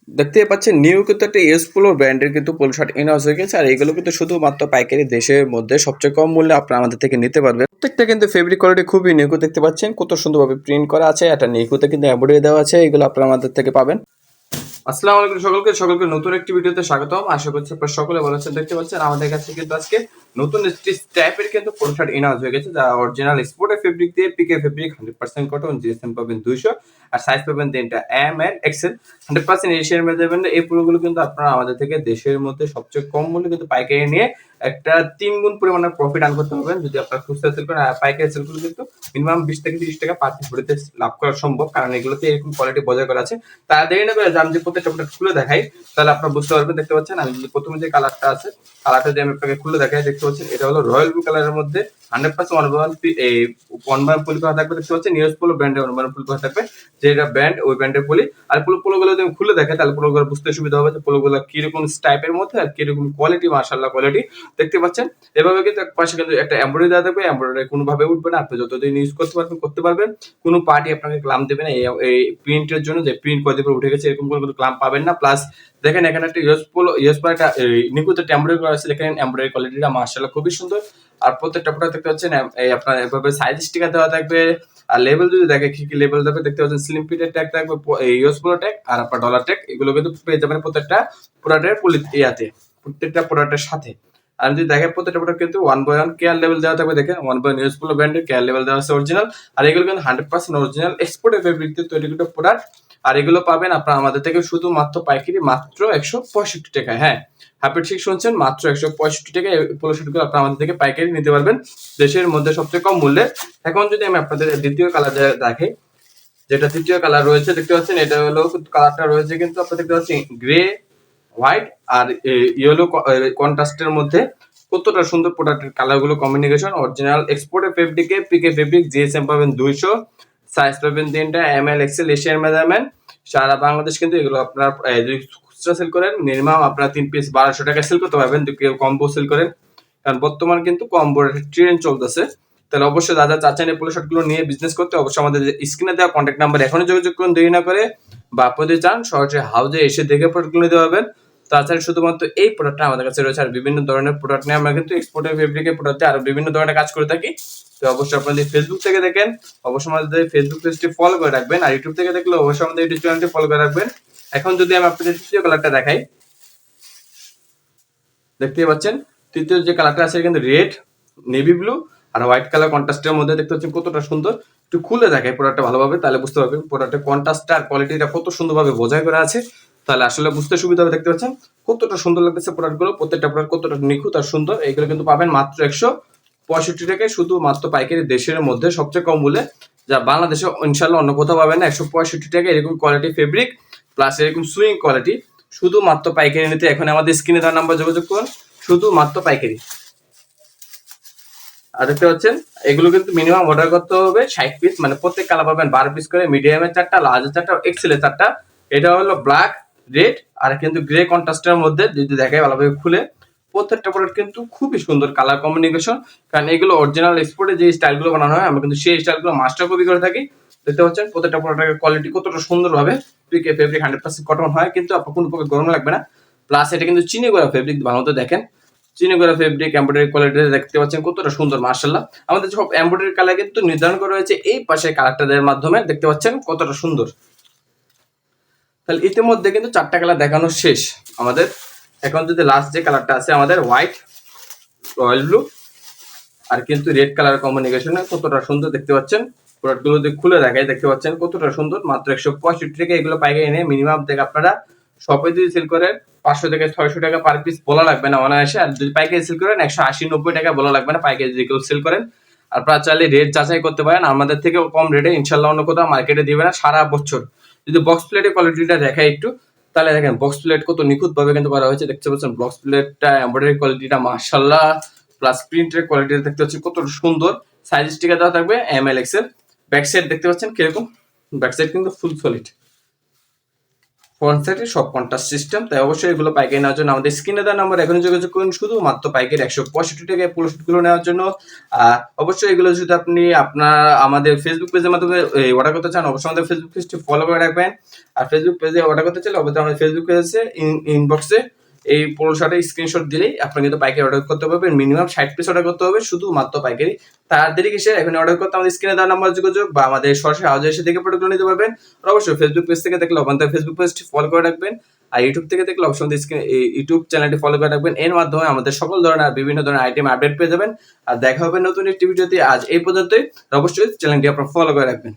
দেখতে পাচ্ছেন নিউ কিন্তু একটা এস পোলো ব্র্যান্ডের কিন্তু পোলো শার্ট ইনহাউস হয়ে গেছে। আর এগুলো কিন্তু শুধুমাত্র পাইকারি দেশের মধ্যে সবচেয়ে কম মূল্যে আপনারা আমাদের থেকে নিতে পারবেন। প্রত্যেকটা কিন্তু ফেব্রিক কোয়ালিটি খুবই নিখুঁত, দেখতে পাচ্ছেন কত সুন্দরভাবে প্রিন্ট করা আছে, একটা নিখুঁতে কিন্তু এমব্রয়ডারি দেওয়া আছে। এগুলো আপনারা আমাদের থেকে পাবেন। আসসালামু আলাইকুম সকলকে নতুন একটি ভিডিওতে স্বাগতম। আশা করছি আপনারা সকলে ভালো আছেন। দেখতে পাচ্ছেন আমাদের কাছে কিন্তু আজকে নতুন টাইপের কিন্তু পোলো শার্ট ইনহাউস হয়ে গেছে, যা অরিজিনাল স্পোর্টের ফেব্রিক দিয়ে, পিকে ফেব্রিক, 100% কটন, জিএসএম পাবেন 200, আর সাইজ পাবেন তিনটা, এম এল এক্সেল, 100% এশিয়ার মধ্যে দেবেন। এই পোলোগুলো কিন্তু আপনারা আমাদের থেকে দেশের মধ্যে সবচেয়ে কম মূল্যে কিন্তু পাইকারি নিয়ে একটা 3 গুণ পরিমাণের প্রফিট আর্ন করতে পারবেন যদি আপনারা খুচরা সেল করেন। আর পাইকারি সেল করলে কিন্তু মিনিমাম 20 থেকে 30 টাকা পার পিস ভরিতে লাভ করা সম্ভব, কারণ এগুলোতে এরকম কোয়ালিটি বজায় করা আছে। তারা দেরি না করে আমি যে প্রত্যেকটা প্রোডাক্ট খুলে দেখাই, তাহলে আপনারা বুঝতে পারবেন। দেখতে পাচ্ছেন আমি যদি প্রথমে যে কালারটা আছে, কালারটা যে আমি আপনাকে খুলে দেখাই, দেখতে পাচ্ছেন এটা হলো রয়্যাল ব্লু কালারের মধ্যে 100% ওয়ান বাই পুলি করা থাকবে। দেখতে পাচ্ছেন নিউজ পোলো ব্র্যান্ডের ওয়ান বাই পুলি করা থাকবে, যেটা ব্র্যান্ড ওই ব্র্যান্ডের পুলি। আর পোলোগুলো যদি আমি খুলে দেখাই, তাহলে পোলোগুলো বুঝতে সুবিধা হবে যে পোলোগুলো কিরকম টাইপের মধ্যে আর কিরকম কোয়ালিটি, মাশাআল্লাহ কোয়ালিটি। দেখতে পাচ্ছেন এভাবে কিন্তু এক পাশে কিন্তু একটা এমব্রয়ডারি দেওয়া থাকবে, এমব্রয়ডারি কোনোভাবে উঠবে না, আপনি যতদিন ইউজ করতে পারবেন। কোনো পার্টি আপনাকে ক্লাম দেবে না এই প্রিন্টের জন্য, যে প্রিন্ট কয়দিন পর উঠে গেছে এরকম কোনো ক্লাম পাবেন না। প্লাস দেখেন এখানে একটা ইউএস একটা নিকুতে এমব্রয়ডারি করা আছে, দেখেন এমব্রয়ডারি কোয়ালিটিটা মাশাআল্লাহ খুবই সুন্দর। আর প্রত্যেকটা প্রোডাক্ট দেখতে পাচ্ছেন এই আপনার এভাবে সাইজ স্টিকার দেওয়া থাকবে। আর লেভেল যদি দেখে কি কি লেভেল থাকবে, দেখতে পাচ্ছেন স্লিম ফিটের ট্যাগ থাকবে, ইউএস পোলো ট্যাগ আর আপনার ডলার ট্যাগ, এগুলো কিন্তু পেয়ে যাবেন প্রত্যেকটা প্রোডাক্টের প্রত্যেকটা প্রোডাক্টের সাথে। আর যদি দেখেন প্রত্যেকটা প্রোডাক্ট কিন্তু 1/1 কেয়ার লেভেল দেওয়া থাকবে। দেখেন 1/1 ইউএস পোলো ব্র্যান্ডের কেয়ার লেভেল দেওয়া আছে অরিজিনাল। আর এগুলো কিন্তু 100% অরিজিনাল এক্সপোর্টের ফেব্রিক দিয়ে তৈরি করা প্রোডাক্ট। আর এগুলো পাবেন আপনারা আমাদের থেকে শুধুমাত্র পাইকারি মাত্র 165 টাকায়। হ্যাঁ, আপনি ঠিক শুনছেন, মাত্র 165 টাকায় এই পোলো শার্টগুলো আপনারা আমাদের থেকে পাইকারি নিতে পারবেন দেশের মধ্যে সবচেয়ে কম মূল্যে। এখন যদি আমি আপনাদের দ্বিতীয় কালার দেখাই, যেটা তৃতীয় কালার রয়েছে, দেখতে পাচ্ছেন এটা হলো কালারটা রয়েছে কিন্তু আপনারা দেখতে পাচ্ছেন গ্রে, হোয়াইট আর ইয়েলো কন্ট্রাস্টের মধ্যে। কতটা সুন্দর প্রোডাক্টের কালার গুলো কম্বিনেশন, অরিজিনাল এক্সপোর্টের ফেব্রিকে, পিকে ফেব্রিক, জিএসএম পাবেন 200, সাইজ পাবেন তিনটা, M L XL, Asian measurement. সারা বাংলাদেশ কিন্তু এগুলো আপনার যদি খুচরা সেল করেন মিনিমাম আপনার 3 পিস 1200 টাকা সেল করতে পারবেন, যদি কেউ কম্বো সেল করেন, কারণ বর্তমান কিন্তু কম্বোর ট্রেন্ড চলতেছে। তাহলে অবশ্যই যারা চাচ্ছেন এই পোলো শার্ট গুলো নিয়ে বিজনেস করতে, অবশ্যই আমাদের স্ক্রিনে দেওয়া কন্ট্যাক্ট নাম্বার এখনই যোগাযোগ করুন দেরি না করে। বা আপনি যদি চান সরাসরি হাউজে এসে দেখে প্রোডাক্ট গুলো নিতে পারবেন। তাছাড়া শুধুমাত্র এই প্রোডাক্টটা আমাদের কাছে রয়েছে, আর বিভিন্ন ধরনের প্রোডাক্ট নিয়ে আমরা কিন্তু এক্সপোর্টের ফেব্রিকের প্রোডাক্টে আরো বিভিন্ন ধরনের কাজ করে থাকি। তো অবশ্যই আপনাদের ফেসবুক থেকে দেখেন, অবশ্যই আমাদের ফেসবুক পেজটি ফলো করে রাখবেন। আর ইউটিউব থেকে দেখলে অবশ্যই আমাদের ইউটিউব চ্যানেলটি ফলো করে রাখবেন। এখন যদি আমি আপনাদের তৃতীয় কালারটা দেখাই, দেখতেই পাচ্ছেন তৃতীয় যে কালারটা আছে কিন্তু রেড, নেভি ব্লু আর হোয়াইট কালার কন্ট্রাস্টের মধ্যে। দেখতে পাচ্ছেন কতটা সুন্দর। একটু খুলে দেখাই প্রোডাক্টটা ভালোভাবে, তাহলে বুঝতে পারবেন প্রোডাক্টের কন্ট্রাস্টটা আর কোয়ালিটিটা কত সুন্দরভাবে বোঝাই করা আছে, তাহলে আসলে বুঝতে সুবিধা হবে। দেখতে পাচ্ছেন কতটা সুন্দর লাগতেছে প্রোডাক্টগুলো, প্রত্যেকটা প্রোডাক্ট কতটা নিখুঁত আর সুন্দর। এইগুলো কিন্তু পাবেন মাত্র 165 টাকায়, শুধু মাত্র পাইকারি দেশের মধ্যে সবচেয়ে কম মূল্যে, যা বাংলাদেশে ইনশাল্লাহ অন্য কোথাও পাবেন না। 165 টাকা এরকম কোয়ালিটি ফেব্রিক প্লাস এরকম সুইং কোয়ালিটি, শুধুমাত্র পাইকারি নিতে এখন আমাদের স্ক্রিনে দেওয়া নাম্বার যোগাযোগ করুন, শুধুমাত্র পাইকারি। আর দেখতে পাচ্ছেন এগুলো কিন্তু মিনিমাম অর্ডার করতে হবে 60 পিস, মানে প্রত্যেক কালার পাবেন 12 পিস করে, মিডিয়ামের 4টা, লার্জের 4টা, এক্সেলের 4টা। এটা হলো ব্ল্যাক, রেড আর কিন্তু গ্রে কন্ট্রাস্টের মধ্যে। যদি দেখাই ভালোভাবে খুলে, প্রত্যেকটা প্রোডাক্ট কিন্তু খুবই সুন্দর কালার কম্বিনেশন, কারণ এগুলো অরিজিনাল এক্সপোর্টে যে স্টাইলগুলো বানানো হয় আমরা কিন্তু সেই স্টাইলগুলো মাস্টার কপি করে থাকি। দেখতে পাচ্ছেন প্রত্যেকটা প্রোডাক্টের কোয়ালিটি কতটা সুন্দরভাবে, পিকে ফেব্রিক 100% কটন হয়, কিন্তু আপনার কোনো প্রকার গরম লাগবে না। প্লাস এটা কিন্তু চিনি করা ফেব্রিক বানাতে, দেখেন চিনি করা ফেব্রিক, এমব্রয়ডারি কোয়ালিটি দেখতে পাচ্ছেন কতটা সুন্দর মাশাআল্লাহ। আমাদের সব এমব্রয়ডারি কালার কিন্তু নির্ধারণ করা হয়েছে এই পাশে কালারটাদের মাধ্যমে, দেখতে পাচ্ছেন কতটা সুন্দর। তাহলে ইতিমধ্যে কিন্তু 4টা কালার দেখানো শেষ আমাদের। এখন যদি লাস্ট যে কালারটা আছে আমাদের হোয়াইট, রয়্যাল ব্লু আর কিন্তু রেড কালার কম্বিনেশনে, কতটা সুন্দর দেখতে পাচ্ছেন। প্রোডাক্টগুলো যদি খুলে দেখায়, দেখতে পাচ্ছেন কতটা সুন্দর। মাত্র 165 টাকা এগুলো পাইকারি নিয়ে মিনিমাম থেকে আপনারা শপে যদি সেল করেন 500 থেকে 600 টাকা পার পিস বলা লাগবে না অনায়াসে। আর যদি পাইকারি সেল করেন 180-90 টাকা বলা লাগবে না পাইকারি যদি কেউ সেল করেন। আপনারা চাইলে রেট যাচাই করতে পারেন, আমাদের থেকে কম রেটে ইনশাল্লাহ অন্য কোথাও মার্কেটে দিবে না সারা বছর। যদি বক্স প্লেটের কোয়ালিটিটা দেখায় একটু, তাহলে দেখেন বক্স প্লেট কত নিখুঁত ভাবে কিন্তু করা হয়েছে। দেখতে পাচ্ছেন বক্স প্লেটটা, এমব্রয়ডারি কোয়ালিটিটা মাশাআল্লাহ, প্লাস প্রিন্টের কোয়ালিটিটা দেখতে পাচ্ছেন কত সুন্দর। সাইজ স্টিকার দেওয়া থাকবে M L XL. Back side দেখতে পাচ্ছেন কিরকম, ব্যাক সাইড কিন্তু ফুল সলিড। ফ্রন্ট সাইডে সব কন্ট্রাস্ট সিস্টেম, তাই অবশ্যই এগুলো পাইকারি নেওয়ার জন্য আমাদের স্ক্রিনে দেওয়া নাম্বার এখন যোগাযোগ করুন শুধুমাত্র পাইকারি 165 টাকায় পুরো শুটগুলো নেওয়ার জন্য। অবশ্যই এগুলো যদি আপনি আপনার আমাদের ফেসবুক পেজের মাধ্যমে অর্ডার করতে চান, অবশ্যই আমাদের ফেসবুক পেজটি ফলো করে রাখবেন। আর ফেসবুক পেজে অর্ডার করতে চাইলে অবশ্যই আমাদের ফেসবুক পেজে ইনবক্সে এই পোলো শার্টের স্ক্রিনশট দিলেই আপনি কিন্তু পাইকারি অর্ডার করতে পারবেন। মিনিমাম 60 পিস অর্ডার করতে হবে শুধুমাত্র পাইকারি। তার দেরি কিসের, এখন অর্ডার করতে আমাদের স্ক্রিনে দেওয়া নাম্বার যোগাযোগ বা আমাদের সরাসরি হাউজে এসে দেখে প্রোডাক্টগুলো নিতে পারবেন। আর অবশ্যই ফেসবুক পেজ থেকে দেখলে আমাদের ফেসবুক পেজটি ফলো করে রাখবেন। আর ইউটিউব থেকে দেখলে অবশ্যই ইউটিউব চ্যানেলটি ফলো করে রাখবেন। এর মাধ্যমে আমাদের সকল ধরনের বিভিন্ন ধরনের আইটেম আপডেট পেয়ে যাবেন। আর দেখা হবে নতুন একটি ভিডিওতে। আজ এই পর্যন্তই। অবশ্যই চ্যানেলটি আপনারা ফলো করে রাখবেন।